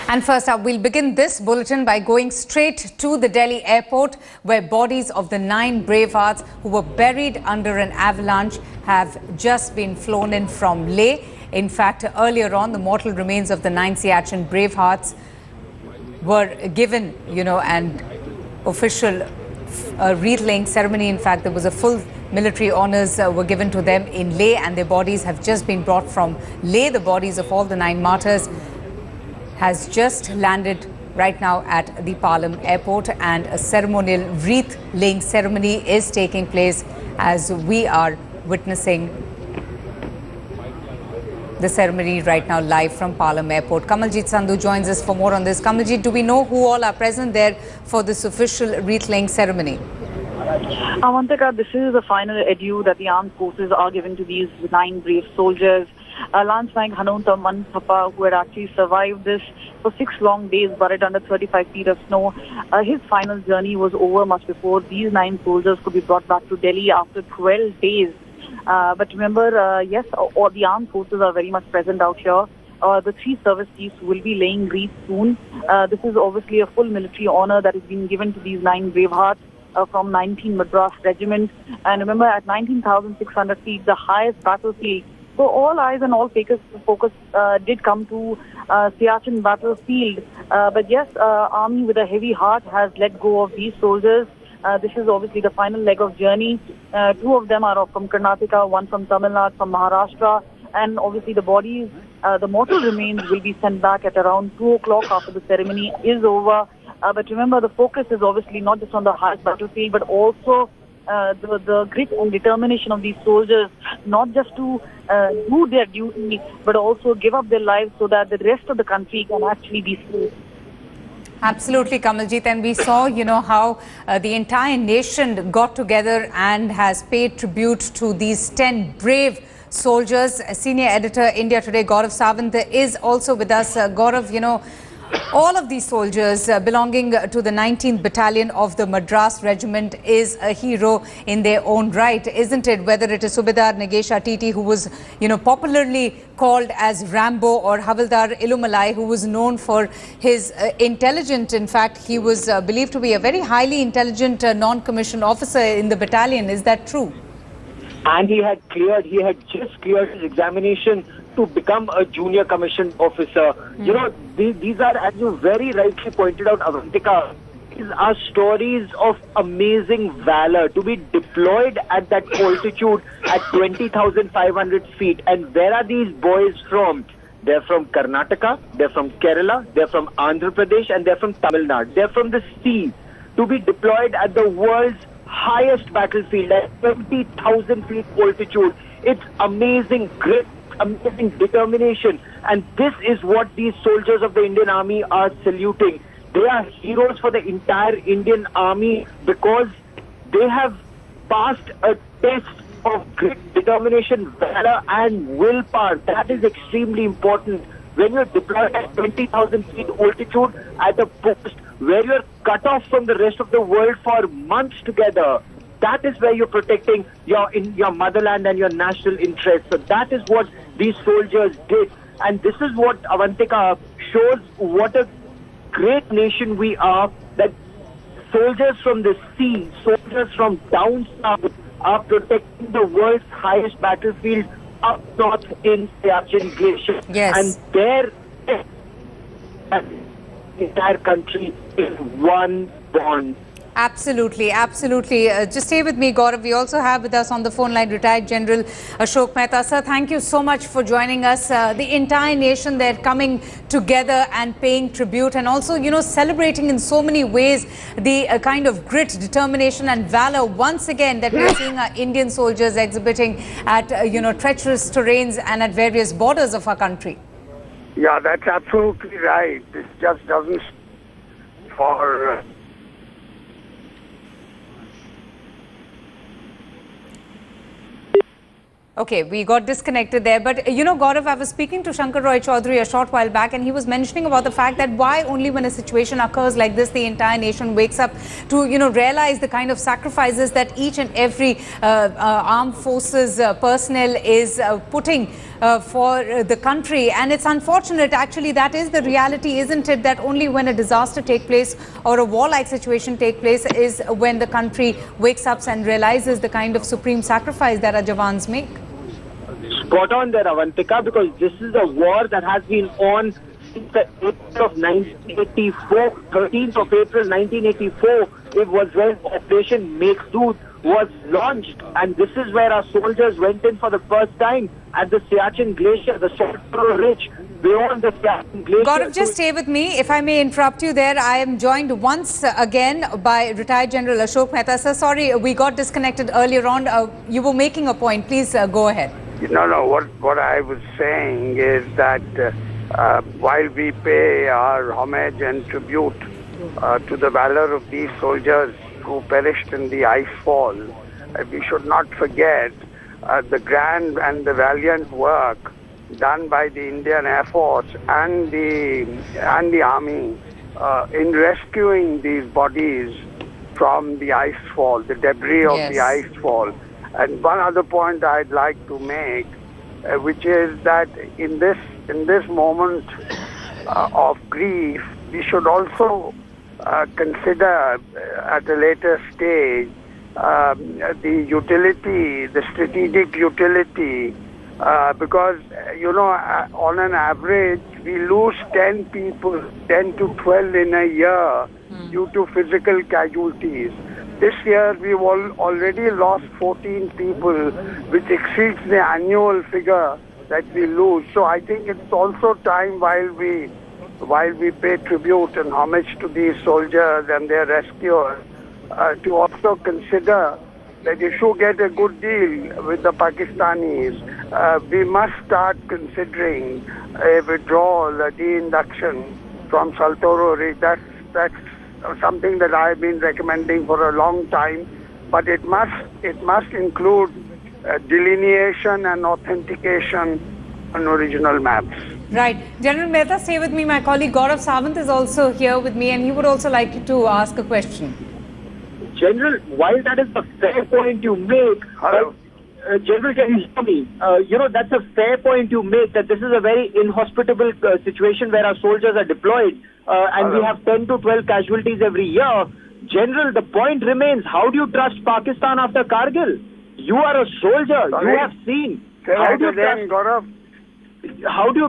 And first up, we'll begin this bulletin by going straight to the Delhi airport, where bodies of the 9 bravehearts who were buried under an avalanche have just been flown in from Leh. In fact, earlier on, the mortal remains of the 9 Siachen bravehearts were given, an official wreath-laying ceremony. In fact, there was a full military honours were given to them in Leh, and their bodies have just been brought from Leh. The bodies of all the 9 martyrs has just landed right now at the Palam airport, and a ceremonial wreath-laying ceremony is taking place as we are witnessing the ceremony right now live from Palam airport. Kamaljeet Sandhu joins us for more on this. Kamaljeet, do we know who all are present there for this official wreath-laying ceremony? Avantika, this is the final adieu that the armed forces are giving to these 9 brave soldiers. Lance Naik Hanunta Manthapa, who had actually survived this for 6 long days, buried under 35 feet of snow. His final journey was over much before these 9 soldiers could be brought back to Delhi after 12 days. But remember, yes, all the armed forces are very much present out here. The 3 service chiefs will be laying wreaths soon. This is obviously a full military honor that has been given to these 9 bravehearts from 19 Madras Regiment. And remember, at 19,600 feet, the highest battlefield. So all eyes and all focus did come to Siachen battlefield. But yes, army with a heavy heart has let go of these soldiers. This is obviously the final leg of journey. 2 of them are from Karnataka, 1 from Tamil Nadu, from Maharashtra. And obviously the bodies, the mortal remains will be sent back at around 2 o'clock after the ceremony is over. But remember, the focus is obviously not just on the highest battlefield, but also the grit and determination of these soldiers, not just to do their duty, but also give up their lives so that the rest of the country can actually be safe. Absolutely, Kamaljeet. And we saw, how the entire nation got together and has paid tribute to these 10 brave soldiers. Senior editor, India Today, Gaurav Sawant is also with us. Gaurav, all of these soldiers belonging to the 19th Battalion of the Madras Regiment is a hero in their own right, isn't it? Whether it is Subedar Nagesh Atiti, who was, popularly called as Rambo, or Havildar Ilumalai, who was known for his intelligence. In fact, he was believed to be a very highly intelligent non-commissioned officer in the battalion. Is that true? And he had just cleared his examination to become a junior commissioned officer. These are, as you very rightly pointed out, Avantika, these are stories of amazing valor to be deployed at that altitude at 20,500 feet. And where are these boys from? They're from Karnataka, they're from Kerala, they're from Andhra Pradesh, and they're from Tamil Nadu. They're from the sea to be deployed at the world's highest battlefield at 20,000 feet altitude. It's amazing grit, amazing determination, and this is what these soldiers of the Indian Army are saluting. They are heroes for the entire Indian Army because they have passed a test of grit, determination, valor and willpower. That is extremely important. When you're deployed at 20,000 feet altitude at a post where you're cut off from the rest of the world for months together, that is where you're protecting your motherland and your national interests. So that is what these soldiers did. And this is what, Avantika, shows what a great nation we are, that soldiers from the sea, soldiers from down south are protecting the world's highest battlefield up north in Siachen Glacier. Yes. And their entire country is one bond. Absolutely, absolutely. Just stay with me, Gaurav. We also have with us on the phone line retired General Ashok Mehta. Sir, thank you so much for joining us. The entire nation, they're coming together and paying tribute, and also, celebrating in so many ways the kind of grit, determination and valor once again that we're seeing our Indian soldiers exhibiting at, treacherous terrains and at various borders of our country. Yeah, that's absolutely right. This just doesn't for... Okay, we got disconnected there. But, Gaurav, I was speaking to Shankar Roy Chaudhary a short while back, and he was mentioning about the fact that why only when a situation occurs like this, the entire nation wakes up to, realize the kind of sacrifices that each and every armed forces personnel is putting for the country. And it's unfortunate, actually, that is the reality, isn't it, that only when a disaster takes place or a warlike situation takes place is when the country wakes up and realizes the kind of supreme sacrifice that our Jawans make. Spot on there, Avantika, because this is a war that has been on since the April of 1984, 13th of April 1984. It was when Operation Meghdoot was launched, and this is where our soldiers went in for the first time at the Siachen Glacier, the Saltoro Ridge, beyond the Siachen Glacier. Gaurav, just stay with me. If I may interrupt you there, I am joined once again by retired General Ashok Mehta. Sir, sorry, we got disconnected earlier on. You were making a point. Please go ahead. No. What I was saying is that while we pay our homage and tribute to the valor of these soldiers who perished in the ice fall, we should not forget the grand and the valiant work done by the Indian Air Force and the Army in rescuing these bodies from the ice fall, the debris of the ice fall. And one other point I'd like to make, which is that in this moment of grief, we should also consider at a later stage the utility, the strategic utility, because, on an average, we lose 10 people, 10 to 12 in a year due to physical casualties. This year, we've already lost 14 people, which exceeds the annual figure that we lose. So I think it's also time while we pay tribute and homage to these soldiers and their rescuers, to also consider that if you get a good deal with the Pakistanis, we must start considering a withdrawal, a de-induction from Saltoro Ridge. That's something that I've been recommending for a long time, but it must include delineation and authentication on original maps. Right. General Mehta, stay with me. My colleague Gaurav Sawant is also here with me, and he would also like to ask a question. General, while that is a fair point you make, General, can you hear me? That's a fair point you make, that this is a very inhospitable situation where our soldiers are deployed and we have 10 to 12 casualties every year. General, the point remains, how do you trust Pakistan after Kargil? You are a soldier. Sorry? You have seen. How do you trust, Gaurav? How do you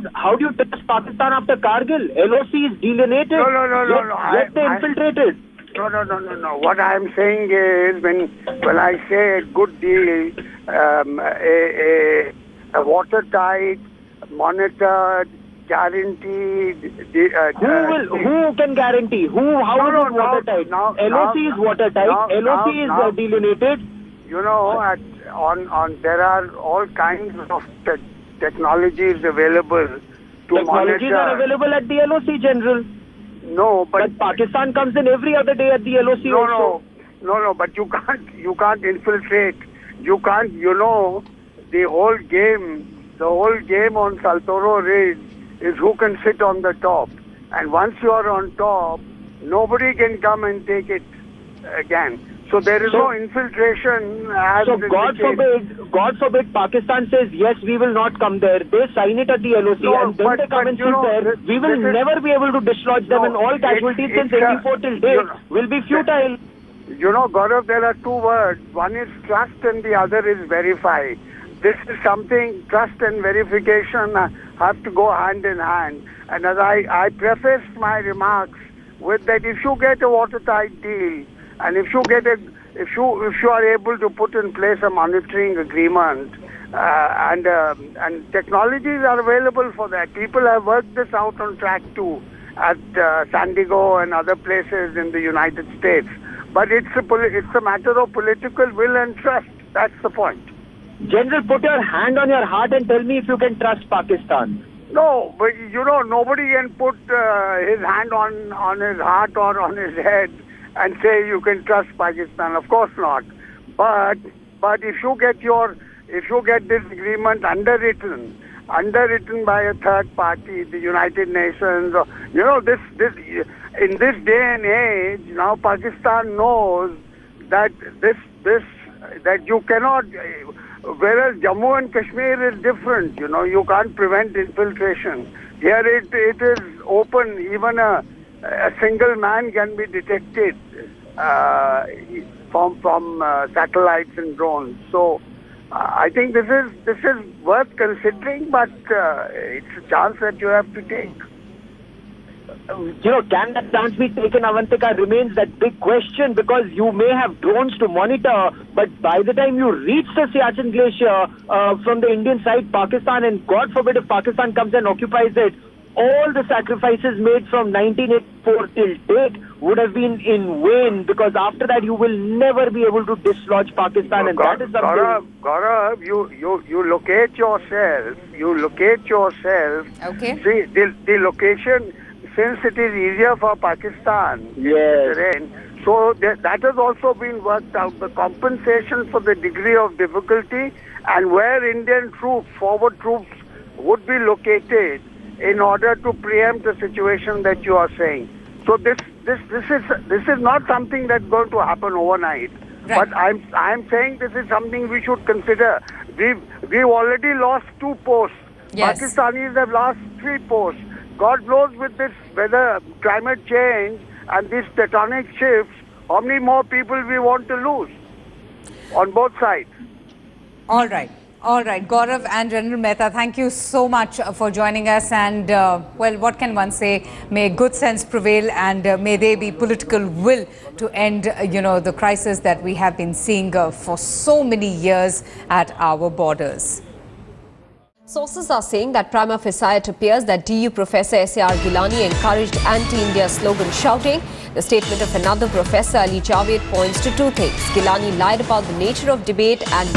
trust Pakistan after Kargil? LOC is delineated. No. Yet they infiltrated. No. What I'm saying is, when I say a good deal, a watertight, monitored, guaranteed. Who can guarantee? How is it watertight? LOC is watertight. LOC is delineated. There are all kinds of technologies available to monitor. Technologies are available at the LOC, General. No, but Pakistan comes in every other day at the LOC also. No, but you can't infiltrate. You can't, the whole game on Saltoro Ridge is who can sit on the top. And once you are on top, nobody can come and take it again. So there is no infiltration. So God forbid Pakistan says, yes, we will not come there. They sign it at the LOC and then they come and sit there. We will never be able to dislodge them, and all casualties since 84 till date will be futile. Gaurav, there are two words. One is trust and the other is verify. This is something, trust and verification have to go hand in hand. And as I prefaced my remarks with that, if you get a watertight deal, and if you are able to put in place a monitoring agreement, and technologies are available for that. People have worked this out on track 2 at San Diego and other places in the United States. But it's a matter of political will and trust. That's the point. General, put your hand on your heart and tell me if you can trust Pakistan. No, but nobody can put his hand on his heart or on his head and say you can trust Pakistan. Of course not. But if you get this agreement underwritten by a third party, the United Nations, in this day and age, now Pakistan knows that that you cannot. Whereas Jammu and Kashmir is different, you can't prevent infiltration. Here it is open, even a single man can be detected from satellites and drones. So I think this is worth considering, but it's a chance that you have to take. Can that chance be taken, Avantika, remains that big question, because you may have drones to monitor, but by the time you reach the Siachen glacier from the Indian side, Pakistan, and God forbid if Pakistan comes and occupies it, all the sacrifices made from 1984 till date would have been in vain, because after that you will never be able to dislodge Pakistan, and that is something... Gaurav, you locate yourself. Okay. See, the location, since it is easier for Pakistan, Yes. terrain, so that has also been worked out. The compensation for the degree of difficulty and where Indian troops, forward troops, would be located in order to preempt the situation that you are saying. So this is not something that's going to happen overnight. Right. But I'm saying this is something we should consider. We've already lost 2 posts. Yes. Pakistanis have lost 3 posts. God knows with this weather, climate change and these tectonic shifts, how many more people we want to lose on both sides. All right. Gaurav and General Mehta, thank you so much for joining us. And, well, what can one say? May good sense prevail, and may there be political will to end, the crisis that we have been seeing for so many years at our borders. Sources are saying that prima facie it appears that DU Professor S.A.R. Gilani encouraged anti-India slogan shouting. The statement of another professor, Ali Javed, points to 2 things. Gilani lied about the nature of debate and